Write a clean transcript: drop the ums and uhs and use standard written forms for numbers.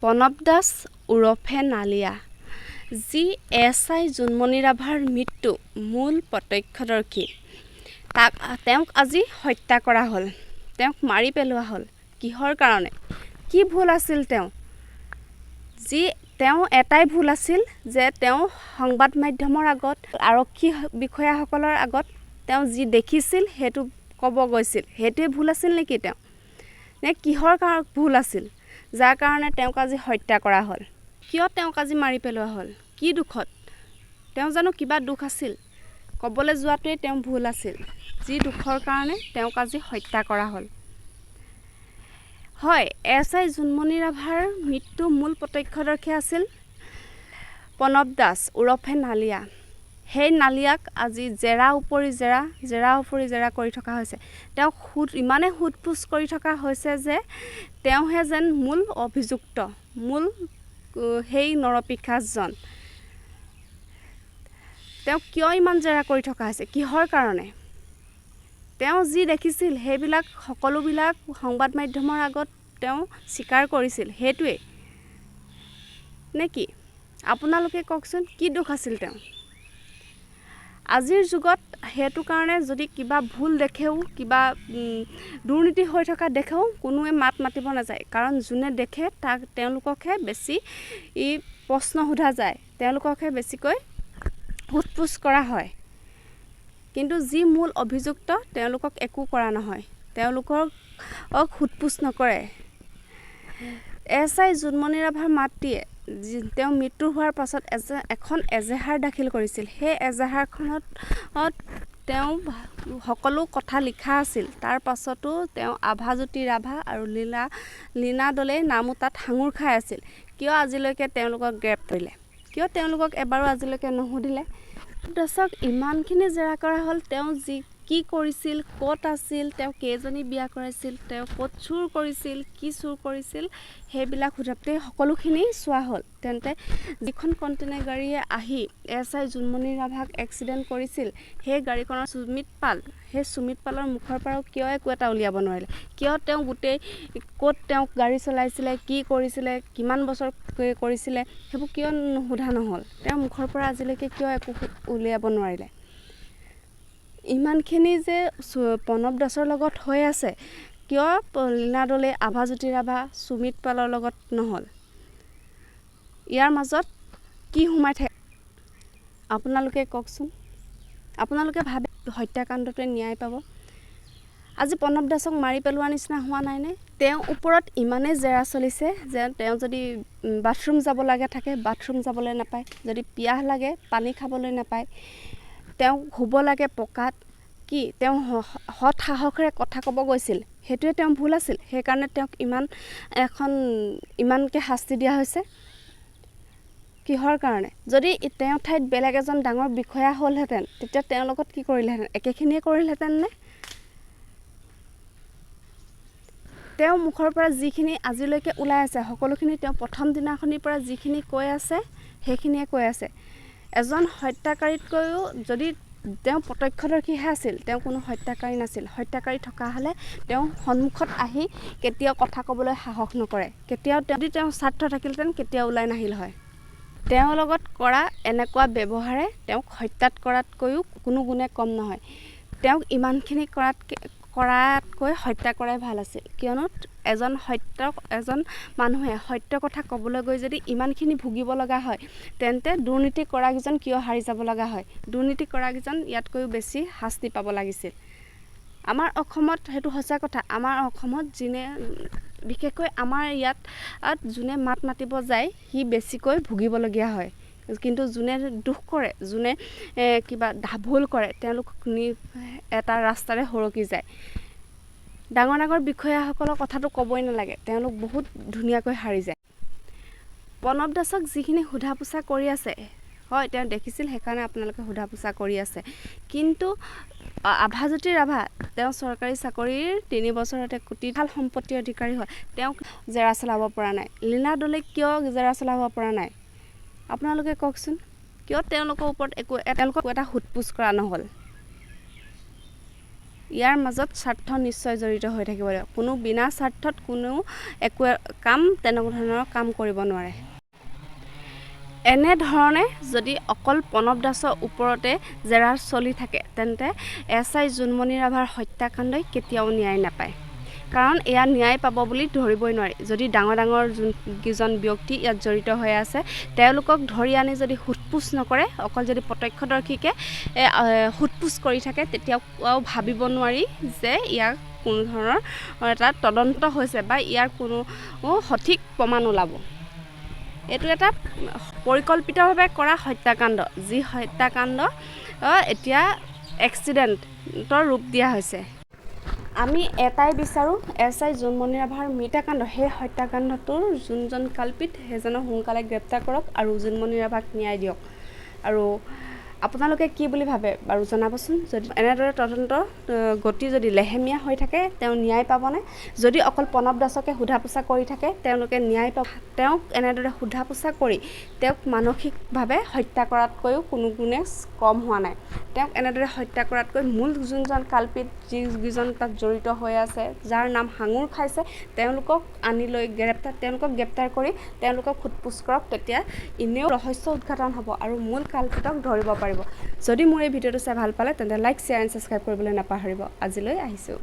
প্ৰণৱ দাস ওৰফে নালিয়া, যি SI জুনমণিৰাভাৰ মৃত্যু মূল প্ৰত্যক্ষদৰ্শী, তেওঁক আজি হত্যা কৰা হ'ল। তেওঁক মাৰি পেলোৱা হ'ল। কিহৰ কাৰণে? কি ভুল আছিল তেওঁ এটাই ভুল আছিল যে তেওঁ সংবাদ মাধ্যমৰ আগত, আৰক্ষী বিষয়াসকলৰ আগত তেওঁ যি দেখিছিল সেইটো ক'ব গৈছিল। সেইটোৱে ভুল আছিল নেকি তেওঁ? নে কিহৰ ভুল আছিল যাৰ কাৰণে তেওঁক আজি হত্যা কৰা হ'ল? কিয় তেওঁক আজি মাৰি পেলোৱা হ'ল? কি দুখত? তেওঁ জানো কিবা দুখ আছিল? ক'বলৈ যোৱাটোৱে তেওঁ ভুল আছিল, যি দুখৰ কাৰণে তেওঁক আজি হত্যা কৰা হ'ল। হয়, SI জুনমণিৰাভাৰ মৃত্যু মূল প্ৰত্যক্ষদৰ্শী আছিল প্ৰণৱ দাস ওৰফে নালিয়া। সেই নালিয়াক আজি জেৰা উপৰি জেৰা কৰি থকা হৈছে। তেওঁক ইমানে সোধ-পোছ কৰি থকা হৈছে যে তেওঁহে যেন মূল অভিযুক্ত, মূল সেই নৰপিশাচজন। তেওঁক কিয় ইমান জেৰা কৰি থকা হৈছে? কিহৰ কাৰণে? তেওঁ যি দেখিছিল সেইবিলাক সকলোবিলাক সংবাদ মাধ্যমৰ আগত তেওঁ স্বীকাৰ কৰিছিল। সেইটোৱেই নে কি? আপোনালোকে কওকচোন, কি দুখ আছিল তেওঁ? আজিৰ যুগত সেইটো কাৰণে যদি কিবা ভুল দেখেও, কিবা দুৰ্নীতি হৈ থকা দেখেও কোনোৱে মাত মাতিব নাযায়। কাৰণ যোনে দেখে তেওঁলোককহে বেছি প্ৰশ্ন সোধা যায়, তেওঁলোককহে বেছিকৈ সোধ-পোছ কৰা হয়। কিন্তু যি মূল অভিযুক্ত তেওঁলোকক একো কৰা নহয়, তেওঁলোকক সোধ-পোছ নকৰে। SI জুনমণিৰাভাৰ মাতৃয়ে তেওঁ মৃত্যু হোৱাৰ পাছত এখন এজাহাৰ দাখিল কৰিছিল। সেই এজাহাৰখনত তেওঁ সকলো কথা লিখা আছিল। তাৰ পাছতো তেওঁ আভাজ্যোতি ৰাভা আৰু লীনা দলেৰ নামো তাত সাঙুৰ খাই আছিল। কিয় আজিলৈকে তেওঁলোকক গ্ৰেপ্তাৰ কৰিলে? কিয় তেওঁলোকক এবাৰো আজিলৈকে নুসুধিলে? দাসক ইমানখিনি জেৰা কৰা হ'ল। তেওঁ কি কৰিছিল, ক'ত আছিল, তেওঁ কেইজনী বিয়া কৰাইছিল, তেওঁ ক'ত চুৰ কৰিছিল, কি চুৰ কৰিছিল, সেইবিলাক সোধোতে সকলোখিনি চোৱা হ'ল। তেন্তে যিখন কণ্টেইনাৰ গাড়ীয়ে আহি SI জুনমণিৰাভাক এক্সিডেণ্ট কৰিছিল, সেই গাড়ীখনৰ সেই সুমিত পালৰ মুখৰ পৰাও কিয় একো এটা উলিয়াব নোৱাৰিলে? কিয় তেওঁ ক'ত তেওঁ গাড়ী চলাইছিলে, কি কৰিছিলে, কিমান বছৰ কৰিছিলে, সেইবোৰ কিয় সোধা নহ'ল? তেওঁৰ মুখৰ পৰা আজিলৈকে কিয় একো উলিয়াব নোৱাৰিলে? ইমানখিনি যে প্ৰণৱ দাসৰ লগত হৈ আছে, কিয় লীনা দলে, আভাজ্যোতি ৰাভা, সুমিত পালৰ লগত নহ'ল? ইয়াৰ মাজত কি সোমাই থাকে আপোনালোকে কওকচোন। আপোনালোকে ভাবে হত্যাকাণ্ডটোৱে ন্যায় পাব? আজি প্ৰণৱ দাসক মাৰি পেলোৱাৰ নিচিনা হোৱা নাইনে? তেওঁৰ ওপৰত ইমানেই জেৰা চলিছে যে তেওঁ যদি বাথৰুম যাব লাগে থাকে, বাথৰুম যাবলৈ নাপায়। যদি পিয়াহ লাগে, পানী খাবলৈ নাপায়। তেওঁ শুব লাগে পকাত। কি তেওঁ সৎ সাহসেৰে কথা ক'ব গৈছিল? সেইটোৱে তেওঁ ভুল আছিল। সেইকাৰণে তেওঁক ইমানকৈ শাস্তি দিয়া হৈছে। কিহৰ কাৰণে? যদি তেওঁৰ ঠাইত বেলেগ এজন ডাঙৰ বিষয়া হ'লহেঁতেন, তেতিয়া তেওঁৰ লগত কি কৰিলেহেঁতেন? একেখিনিয়ে কৰিলেহেঁতেন নে? তেওঁ মুখৰ পৰা যিখিনি আজিলৈকে ওলাই আছে, সকলোখিনি তেওঁ প্ৰথম দিনাখনিৰ পৰা যিখিনি কৈ আছে, সেইখিনিয়ে কৈ আছে। এজন হত্যাকাৰীতকৈও যদি তেওঁ প্ৰত্যক্ষদৰ্শীহে আছিল, তেওঁ কোনো হত্যাকাৰী নাছিল। হত্যাকাৰী থকা হ'লে তেওঁ সন্মুখত আহি কেতিয়াও কথা ক'বলৈ সাহস নকৰে। যদি তেওঁ স্বাৰ্থ থাকিলহেঁতেন, কেতিয়াও ওলাই নাহিল হয়। তেওঁৰ লগত কৰা এনেকুৱা ব্যৱহাৰে তেওঁক হত্যাত কৰাতকৈও কোনো গুণে কম নহয়। তেওঁক ইমানখিনি কৰাতকৈ হত্যা কৰাই ভাল আছিল। কিয়নো এজন মানুহে সত্য কথা ক'বলৈ গৈ যদি ইমানখিনি ভুগিব লগা হয়, তেন্তে দুৰ্নীতি কৰাকেইজন কিয় হাৰি যাব লগা হয়? দুৰ্নীতি কৰাকেইজন ইয়াতকৈও বেছি শাস্তি পাব লাগিছিল। আমাৰ অসমত সেইটো সঁচা কথা। আমাৰ অসমত বিশেষকৈ আমাৰ ইয়াত যোনে মাত মাতিব যায়, সি বেছিকৈ ভুগিবলগীয়া হয়। কিন্তু যোনে দুখ কৰে, যোনে কিবা ভুল কৰে, তেওঁলোক এটা ৰাস্তাৰে সৰকি যায়। ডাঙৰ ডাঙৰ বিষয়াসকলৰ কথাটো ক'বই নালাগে, তেওঁলোক বহুত ধুনীয়াকৈ হাৰি যায়। প্ৰণৱ দাসক যিখিনি সোধা-পোছা কৰি আছে, হয় তেওঁ দেখিছিল, সেইকাৰণে আপোনালোকে সোধা-পোছা কৰি আছে। কিন্তু আভাজ্যোতি ৰাভা, তেওঁ চৰকাৰী চাকৰিৰ 3 বছৰতে কোটিশাল সম্পত্তিৰ অধিকাৰী হয়, তেওঁক জেৰা চলাব পৰা নাই। লীনা দলে কিয় জেৰা চলাব পৰা নাই? আপোনালোকে কওকচোন। কিয় তেওঁলোকৰ ওপৰত তেওঁলোকক এটা সোধ-পোছ কৰা নহ'ল? ইয়াৰ মাজত স্বাৰ্থ নিশ্চয় জড়িত হৈ থাকিব লাগিব। কোনো বিনা স্বাৰ্থত কোনো একো কাম তেনেকুৱা ধৰণৰ কাম কৰিব নোৱাৰে। এনেধৰণে যদি অকল প্ৰণৱ দাসৰ ওপৰতে জেৰা চলি থাকে তেন্তে SI জোনমণি ৰাভাৰ হত্যাকাণ্ডই কেতিয়াও ন্যায় নাপায়। কাৰণ এয়া ন্যায় পাব বুলি ধৰিবই নোৱাৰি। যদি ডাঙৰ ডাঙৰ যোনকেইজন ব্যক্তি ইয়াত জড়িত হৈ আছে তেওঁলোকক ধৰি আনি যদি সোধপোছ নকৰে, অকল যদি প্ৰত্যক্ষদৰ্শীকে সোধপোছ কৰি থাকে, তেতিয়াও ভাবিব নোৱাৰি যে ইয়াৰ কোনো ধৰণৰ এটা তদন্ত হৈছে বা ইয়াৰ কোনো সঠিক প্ৰমাণ ওলাব। এইটো এটা পৰিকল্পিতভাৱে কৰা হত্যাকাণ্ড, যি হত্যাকাণ্ড এতিয়া এক্সিডেণ্টৰ ৰূপ দিয়া হৈছে। আমি এটাই বিচাৰোঁ, SI জোনমণি ৰাভাৰ মৃত্যুকাণ্ড, সেই হত্যাকাণ্ডটোৰ যোনজন কাল্পিত সেইজনক সোনকালে গ্ৰেপ্তাৰ কৰক আৰু জোনমণি ৰাভাক ন্যায় দিয়ক। আৰু আপোনালোকে কি বুলি ভাবে বাৰু জনাবচোন। যদি এনেদৰে তদন্ত গতি যদি লেহেমীয়া হৈ থাকে তেওঁ ন্যায় পাবনে? যদি অকল প্ৰণৱ দাসকে সোধা পোছা কৰি থাকে তেওঁলোকে ন্যায় পাব? তেওঁক এনেদৰে সোধা পোছা কৰি তেওঁক মানসিকভাৱে হত্যা কৰাতকৈও কোনো গুণে কম হোৱা নাই। তেওঁক এনেদৰে হত্যা কৰাতকৈ মূল যোনজন কাল্পিত, যিকেইজন তাত জড়িত হৈ আছে, যাৰ নাম সাঙুৰ খাইছে, তেওঁলোকক আনি লৈ তেওঁলোকক গ্ৰেপ্তাৰ কৰি তেওঁলোকক সোধপোছ কৰক। তেতিয়া এনেও ৰহস্য উদ্ঘাটন হ'ব আৰু মূল কাল্পিতক ধৰিব পাৰিব। যদি মোৰ এই ভিডিঅ'টো চাই ভাল পালে তেন্তে লাইক, শ্বেয়াৰ এণ্ড ছাবস্ক্ৰাইব কৰিবলৈ নাপাহৰিব। আজিলৈ আহিছোঁ।